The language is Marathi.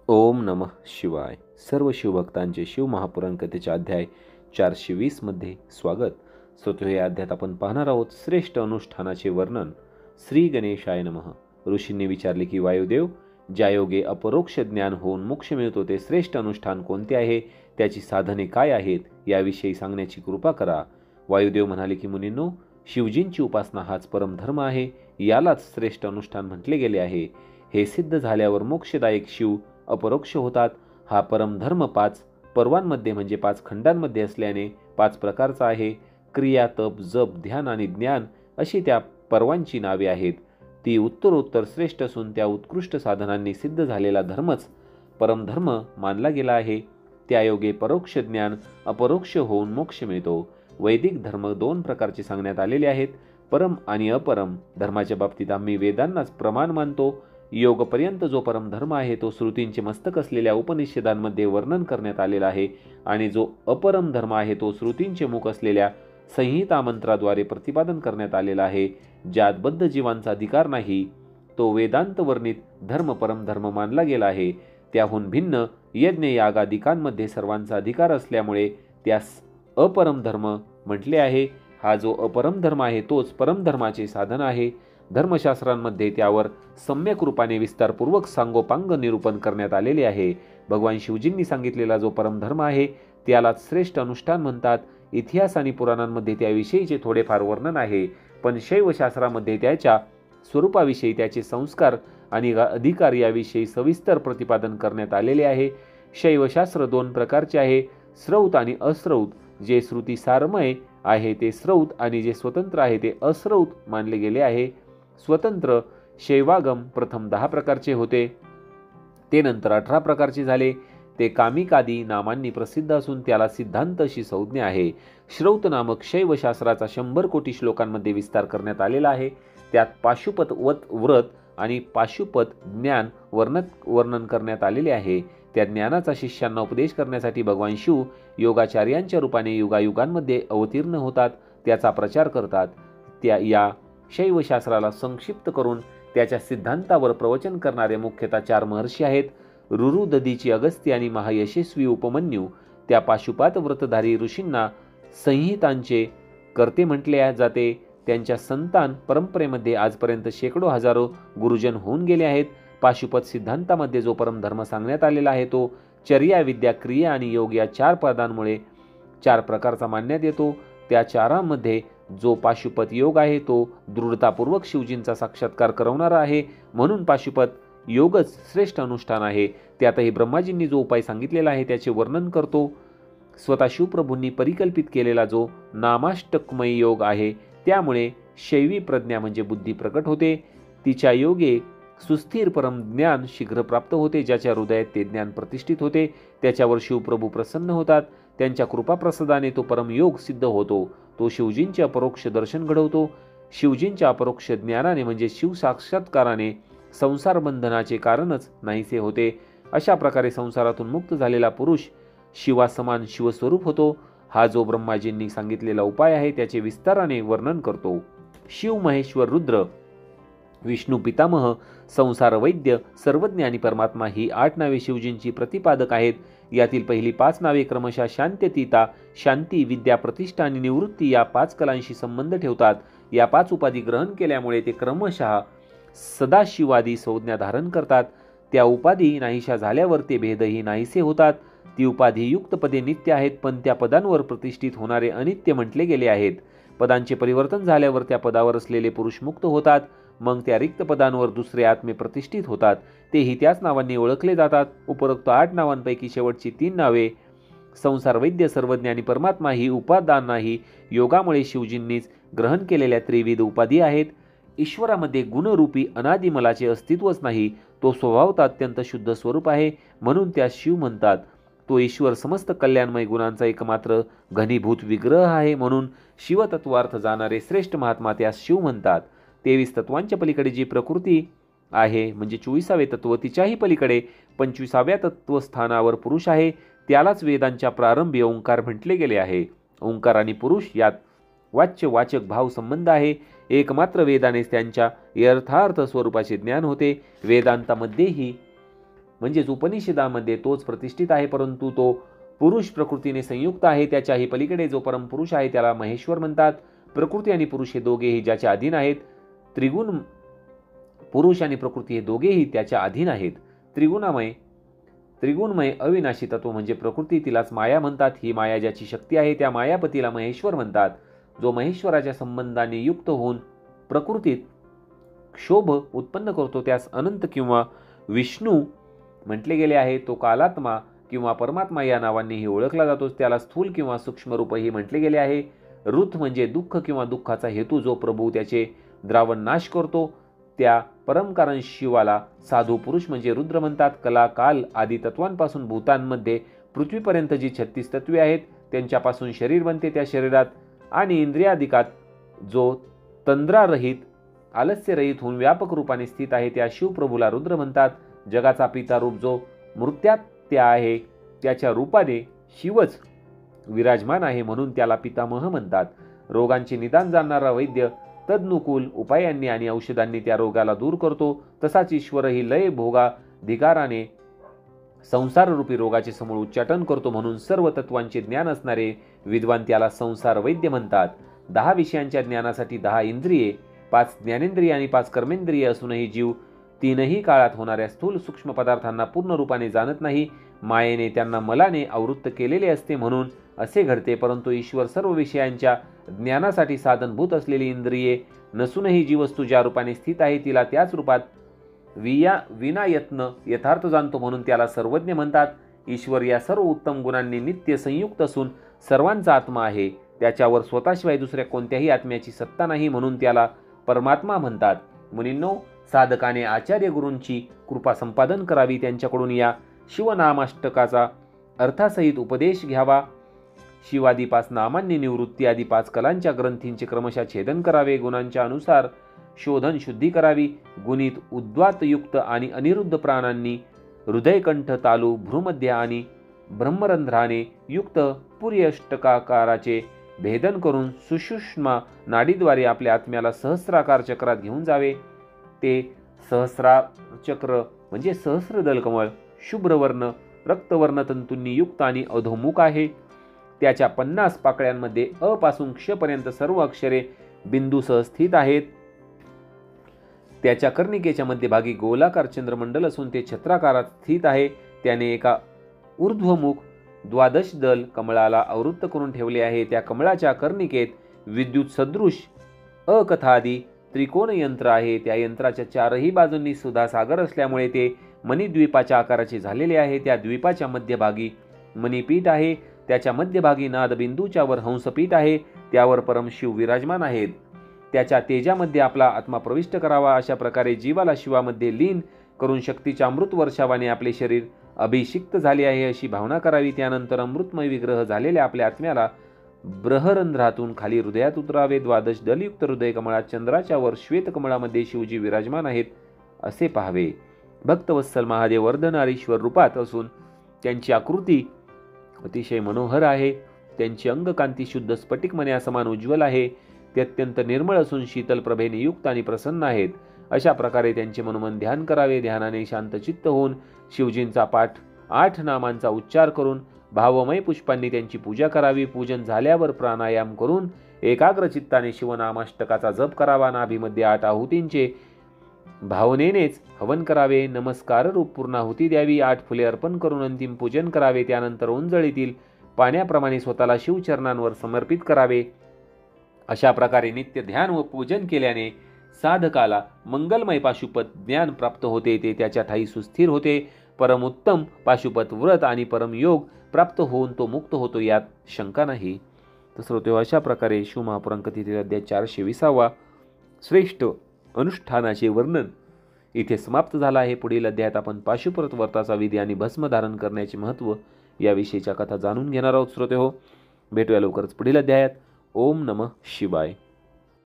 ओम नमः शिवाय. सर्व शिवभक्तांचे शिव महापुराण कथेच्या अध्याय 420 मध्ये स्वागत. श्रोते, या अध्यायात आपण पाहणार आहोत श्रेष्ठ अनुष्ठानाचे वर्णन. श्री गणेशाय नमः. ऋषींनी विचारले की वायुदेव, ज्या योगे अपरोक्ष ज्ञान होऊन मोक्ष मिळतो ते श्रेष्ठ अनुष्ठान कोणते आहे, त्याची साधने काय आहेत, याविषयी सांगण्याची कृपा करा. वायुदेव म्हणाले की मुनींनो, शिवजींची उपासना हाच परमधर्म आहे. यालाच श्रेष्ठ अनुष्ठान म्हटले गेले आहे. हे सिद्ध झाल्यावर मोक्षदायक शिव अपरोक्ष होतात. हा परमधर्म 5 पर्वांमध्ये म्हणजे 5 खंडांमध्ये असल्याने 5 प्रकारचा आहे. क्रिया, तप, जप, ध्यान आणि ज्ञान अशी त्या पर्वांची नावे आहेत. ती उत्तरोत्तर श्रेष्ठ असून त्या उत्कृष्ट साधनांनी सिद्ध झालेला धर्मच परमधर्म मानला गेला आहे. त्यायोगे परोक्ष ज्ञान अपरोक्ष होऊन मोक्ष मिळतो. वैदिक धर्म 2 प्रकारचे सांगण्यात आलेले आहेत, परम आणि अपरम. धर्माच्या बाबतीत आम्ही वेदांनाच प्रमाण मानतो. योगपर्यंत जो परमधर्म आहे तो श्रुतींचे मस्तक असलेल्या उपनिषदांमध्ये वर्णन करण्यात आलेला आहे, आणि जो अपरम धर्म आहे तो श्रुतींचे मुख असलेल्या संहिता मंत्राद्वारे प्रतिपादन करण्यात आलेला आहे. ज्यात बद्ध जीवांचा अधिकार नाही तो वेदांत वर्णित धर्म परमधर्म मानला गेला आहे. त्याहून भिन्न यज्ञ यागादिकांमध्ये सर्वांचा अधिकार असल्यामुळे त्यास अपरम धर्म म्हटले आहे. हा जो अपरम धर्म आहे तोच परमधर्माचे साधन आहे. धर्मशास्त्रांमध्ये त्यावर सम्यक रूपाने विस्तारपूर्वक सांगोपांग निरूपण करण्यात आलेले आहे. भगवान शिवजींनी सांगितलेला जो परमधर्म आहे त्यालाच श्रेष्ठ अनुष्ठान म्हणतात. इतिहास आणि पुराणांमध्ये त्याविषयीचे थोडेफार वर्णन आहे, पण शैवशास्त्रामध्ये त्याच्या स्वरूपाविषयी, त्याचे संस्कार आणि अधिकार याविषयी सविस्तर प्रतिपादन करण्यात आलेले आहे. शैवशास्त्र 2 प्रकारचे आहे, श्रौत आणि अश्रौत. जे श्रुतीसारमय आहे ते श्रौत आणि जे स्वतंत्र आहे ते अश्रौत मानले गेले आहे. स्वतंत्र शैवागम प्रथम 10 प्रकारचे होते, ते नंतर 18 प्रकारचे झाले. ते कामिकादी नामांनी प्रसिद्ध असून त्याला सिद्धांत अशी संज्ञा आहे. श्रौत नामक शैवशास्त्राचा 100 कोटी श्लोकांमध्ये विस्तार करण्यात आलेला आहे. त्यात पाशुपत व्रत आणि पाशुपत ज्ञान वर्णन करण्यात आलेले आहे. त्या ज्ञानाचा शिष्यांना उपदेश करण्यासाठी भगवान शिव योगाचार्यांच्या रूपाने युगायुगांमध्ये अवतीर्ण होतात, त्याचा प्रचार करतात. या शैवशास्त्राला संक्षिप्त करून त्याच्या सिद्धांतावर प्रवचन करणारे मुख्यतः 4 महर्षी आहेत. रुरु, ददीची, अगस्त्य आणि महायशस्वी उपमन्यू. त्या पाशुपात व्रतधारी ऋषींना संहितांचे कर्ते म्हटले जाते. त्यांच्या संतान परंपरेमध्ये आजपर्यंत शेकडो हजारो गुरुजन होऊन गेले आहेत. पाशुपत सिद्धांतामध्ये जो परमधर्म सांगण्यात आलेला आहे तो चर्या, विद्या, क्रिया आणि योग या 4 पदांमुळे 4 प्रकारचा मानण्यात येतो. त्या 4मध्ये जो पाशुपत योग आहे तो दृढतापूर्वक शिवजींचा साक्षात्कार करवणारा आहे, म्हणून पाशुपत योगच श्रेष्ठ अनुष्ठान आहे. त्यातही ब्रह्माजींनी जो उपाय सांगितलेला आहे त्याचे वर्णन करतो. स्वतः शिवप्रभूंनी परिकल्पित केलेला जो नामाष्टकमय योग आहे त्यामुळे शैवी प्रज्ञा म्हणजे बुद्धी प्रकट होते. तिच्या योगे सुस्थिर परम ज्ञान शीघ्र प्राप्त होते. ज्याच्या हृदयात ते ज्ञान प्रतिष्ठित होते त्याच्यावर शिवप्रभू प्रसन्न होतात. त्यांच्या कृपाप्रसादाने तो परमयोग सिद्ध होतो. तो शिवजींचे अपरोक्ष दर्शन घडवतो. शिवजींच्या अपरोक्ष ज्ञानाने म्हणजे शिव साक्षात्काराने संसार बंधनाचे कारणच नाहीसे होते. अशा प्रकारे संसारातून मुक्त झालेला पुरुष शिवासमान शिवस्वरूप होतो. हा जो ब्रह्माजींनी सांगितलेला उपाय आहे त्याचे विस्ताराने वर्णन करतो. शिव, महेश्वर, रुद्र, विष्णू पितामह, संसार वैद्य, सर्वज्ञ आणि परमात्मा ही 8 नावे शिवजींची प्रतिपादक आहेत. यातील पहिली 5 नावे क्रमशः शांत्यतीता, शांती, विद्या, प्रतिष्ठा आणि निवृत्ती या 5 कलांशी संबंध ठेवतात. या 5 उपाधी ग्रहण केल्यामुळे ते क्रमशः सदाशिवादी संज्ञा धारण करतात. त्या उपाधी नाहीशा झाल्यावर ते भेदही नाहीसे होतात. ती उपाधी युक्त पदे नित्य आहेत, पण त्या पदांवर प्रतिष्ठित होणारे अनित्य म्हटले गेले आहेत. पदांचे परिवर्तन झाल्यावर त्या पदावर असलेले पुरुष मुक्त होतात. मग त्या रिक्त पदांवर दुसरे आत्मे प्रतिष्ठित होतात, तेही त्याच नावांनी ओळखले जातात. उपरोक्त 8 नावांपैकी शेवटची 3 नावे संसार वैद्य, सर्वज्ञ आणि परमात्मा ही उपादांनाही योगामुळे शिवजींनीच ग्रहण केलेल्या त्रिविध उपाधी आहेत. ईश्वरामध्ये गुणरूपी अनादिमलाचे अस्तित्वच नाही. तो स्वभावतः अत्यंत शुद्ध स्वरूप आहे, म्हणून त्यास शिव म्हणतात. तो ईश्वर समस्त कल्याणमय गुणांचा एकमात्र घनीभूत विग्रह आहे, म्हणून शिवतत्वार्थ जाणारे श्रेष्ठ महात्मा त्यास शिव म्हणतात. 23 तत्वांच्या पलीकडे जी प्रकृती आहे म्हणजे 24वे तत्व, तिच्याही पलीकडे 25व्या तत्वस्थानावर पुरुष आहे. त्यालाच वेदांच्या प्रारंभी ओंकार म्हटले गेले आहे. ओंकार आणि पुरुष यात वाच्य वाचक भाव संबंध आहे. एकमात्र वेदानेच त्यांच्या यथार्थ स्वरूपाचे ज्ञान होते. वेदांतामध्येही म्हणजेच उपनिषदामध्ये तोच प्रतिष्ठित आहे, परंतु तो पुरुष प्रकृतीने संयुक्त आहे. त्याच्याही पलीकडे जो परमपुरुष आहे त्याला महेश्वर म्हणतात. प्रकृती आणि पुरुष हे दोघेही ज्याच्या अधीन आहेत. त्रिगुण पुरुष आणि प्रकृती हे दोघेही त्याच्या अधीन आहेत. त्रिगुणमय अविनाशी तत्व म्हणजे प्रकृती, तिलाच माया म्हणतात. ही माया ज्याची शक्ती आहे त्या मायापतीला महेश्वर म्हणतात. जो महेश्वराच्या संबंधाने युक्त होऊन प्रकृतीत क्षोभ उत्पन्न करतो त्यास अनंत किंवा विष्णू म्हटले गेले आहे. तो कालात्मा किंवा परमात्मा या नावांनीही ओळखला जातो. त्याला स्थूल किंवा सूक्ष्म रूपही म्हटले गेले आहे. रुथ म्हणजे दुःख किंवा दुःखाचा हेतू. जो प्रभू त्याचे द्रावण नाश करतो त्या परमकारण शिवाला साधू पुरुष म्हणजे रुद्र म्हणतात. कला काल आदी तत्वांपासून भूतांमध्ये पृथ्वीपर्यंत जी 36 तत्वे आहेत त्यांच्यापासून शरीर बनते. त्या शरीरात आणि इंद्रियादिकात जो तंद्रारहित आलस्यरहित होऊन व्यापक रूपाने स्थित आहे त्या शिवप्रभूला रुद्र म्हणतात. जगाचा पिता रूप जो मृत्यात्या आहे त्याच्या रूपाने शिवच विराजमान आहे म्हणून त्याला पितामह म्हणतात. रोगांचे निदान जाणणारा वैद्य तदनुकूल उपायांनी आणि औषधांनी त्या रोगाला दूर करतो. तसाच ईश्वरही लय भोगाधिकाराने संसाररूपी रोगाचे समूळ उच्चाटन करतो. म्हणून सर्व तत्वांचे ज्ञान असणारे विद्वान त्याला संसार वैद्य म्हणतात. 10 विषयांच्या ज्ञानासाठी 10 इंद्रिये, 5 ज्ञानेंद्रिय आणि 5 कर्मेंद्रिय असूनही जीव तीनही काळात होणाऱ्या स्थूल सूक्ष्म पदार्थांना पूर्ण रूपाने जाणत नाही. मायेने त्यांना मलाने आवृत्त केलेले असते म्हणून असे घडते. परंतु ईश्वर सर्व विषयांच्या ज्ञानासाठी साधनभूत असलेली इंद्रिये नसूनही जी वस्तू ज्या रूपाने स्थित आहे तिला त्याच रूपात विनायत्न यथार्थ जाणतो म्हणून त्याला सर्वज्ञ म्हणतात. ईश्वर या सर्व उत्तम गुणांनी नित्य संयुक्त असून सर्वांचा आत्मा आहे. त्याच्यावर स्वतःशिवाय दुसऱ्या कोणत्याही आत्म्याची सत्ता नाही म्हणून त्याला परमात्मा म्हणतात. मुनींनो, साधकाने आचार्य गुरूंची कृपा संपादन करावी. त्यांच्याकडून या शिवनामाष्टकाचा अर्थासहित उपदेश घ्यावा. शिवादी 5 नामांनी निवृत्ती आदी 5 कलांच्या ग्रंथींचे क्रमशः छेदन करावे. गुणांच्या अनुसार शोधन शुद्धी करावी. गुणित उद्वातयुक्त आणि अनिरुद्ध प्राणांनी हृदयकंठ तालू भ्रूमध्य आणि ब्रह्मरंध्राने युक्त पुर्यष्टकाकाराचे भेदन करून सुषुष्मा नाडीद्वारे आपल्या आत्म्याला सहस्राकार चक्रात घेऊन जावे. ते सहस्रार चक्र म्हणजे सहस्रदल कमळ शुभ्रवर्ण रक्तवर्ण तंतूंनी युक्त आणि अधोमुख आहे. त्याच्या 50 पाकळ्यांमध्ये अ पासून क्ष पर्यंत सर्व अक्षरे बिंदूसह स्थित आहेत. त्याच्या कर्णिकेच्या मध्यभागी गोलाकार चंद्रमंडल असून ते छत्राकारात स्थित आहे. त्याने एका ऊर्ध्वमुख 12 दल कमळाला आवृत्त करून ठेवले आहे. त्या कमळाच्या कर्णिकेत विद्युत सदृश अकथादी त्रिकोण यंत्र आहे. त्या यंत्राच्या 4ही बाजूंनी सुधा सागर असल्यामुळे ते मणिद्वीपाच्या आकाराचे झालेले आहे. त्या द्वीपाच्या मध्यभागी मणिपीठ आहे. त्याच्या मध्यभागी नादबिंदूच्या वर हंसपीठ आहे. त्यावर परमशिव विराजमान आहेत. त्याच्या तेजामध्ये आपला आत्मा प्रविष्ट करावा. अशा प्रकारे जीवाला शिवामध्ये लीन करून शक्तीच्या अमृत वर्षावाने आपले शरीर अभिषिक्त झाले आहे अशी भावना करावी. त्यानंतर अमृतमय विग्रह झालेल्या आपल्या आत्म्याला ब्रहरंध्रातून खाली हृदयात उतरावे. 12 दलयुक्त हृदय कमळात चंद्राच्या वर श्वेत कमळामध्ये शिवजी विराजमान आहेत असे पाहावे. भक्तवत्सल महादेव वर्धनारीश्वर रूपात असून त्यांची आकृती अतिशय मनोहर आहे. त्यांची अंगकांती शुद्ध स्फटिक मण्यासमान उज्ज्वल आहे. ते अत्यंत निर्मळ असून शीतल प्रभेने युक्त आणि प्रसन्न आहेत. अशा प्रकारे त्यांचे मनोमन ध्यान करावे. ध्यानाने शांतचित्त होऊन शिवजींचा पाठ 8 नामांचा उच्चार करून भावमय पुष्पांनी त्यांची पूजा करावी. पूजन झाल्यावर प्राणायाम करून एकाग्र चित्ताने शिवनामाष्टकाचा जप करावा. नाभीमध्ये 8 आहुतींचे भावनेनेच हवन करावे. नमस्कार रूप पूर्णाहुती द्यावी. 8 फुले अर्पण करून अंतिम पूजन करावे. त्यानंतर ओंजळीतील पाण्याप्रमाणे स्वतःला शिवचरणांवर समर्पित करावे. अशा प्रकारे नित्य ध्यान व पूजन केल्याने साधकाला मंगलमय पाशुपत ज्ञान प्राप्त होते. ते त्याच्या ठाई सुस्थिर होते. परमोत्तम पाशुपत व्रत आणि परमयोग प्राप्त होऊन तो मुक्त होतो यात शंका नाही. तर श्रोते, अशा प्रकारे शिवमहापुराणकथेतील अध्याय 420 श्रेष्ठ अनुष्ठानाचे वर्णन इथे समाप्त झाला आहे. पुढील अध्यायात आपण पाशुपत व्रताचा विधी आणि भस्म धारण करण्याचे महत्त्व याविषयीच्या कथा जाणून घेणार आहोत. श्रोते हो, भेटूया लवकरच पुढील अध्यायात. ओम नमः शिवाय.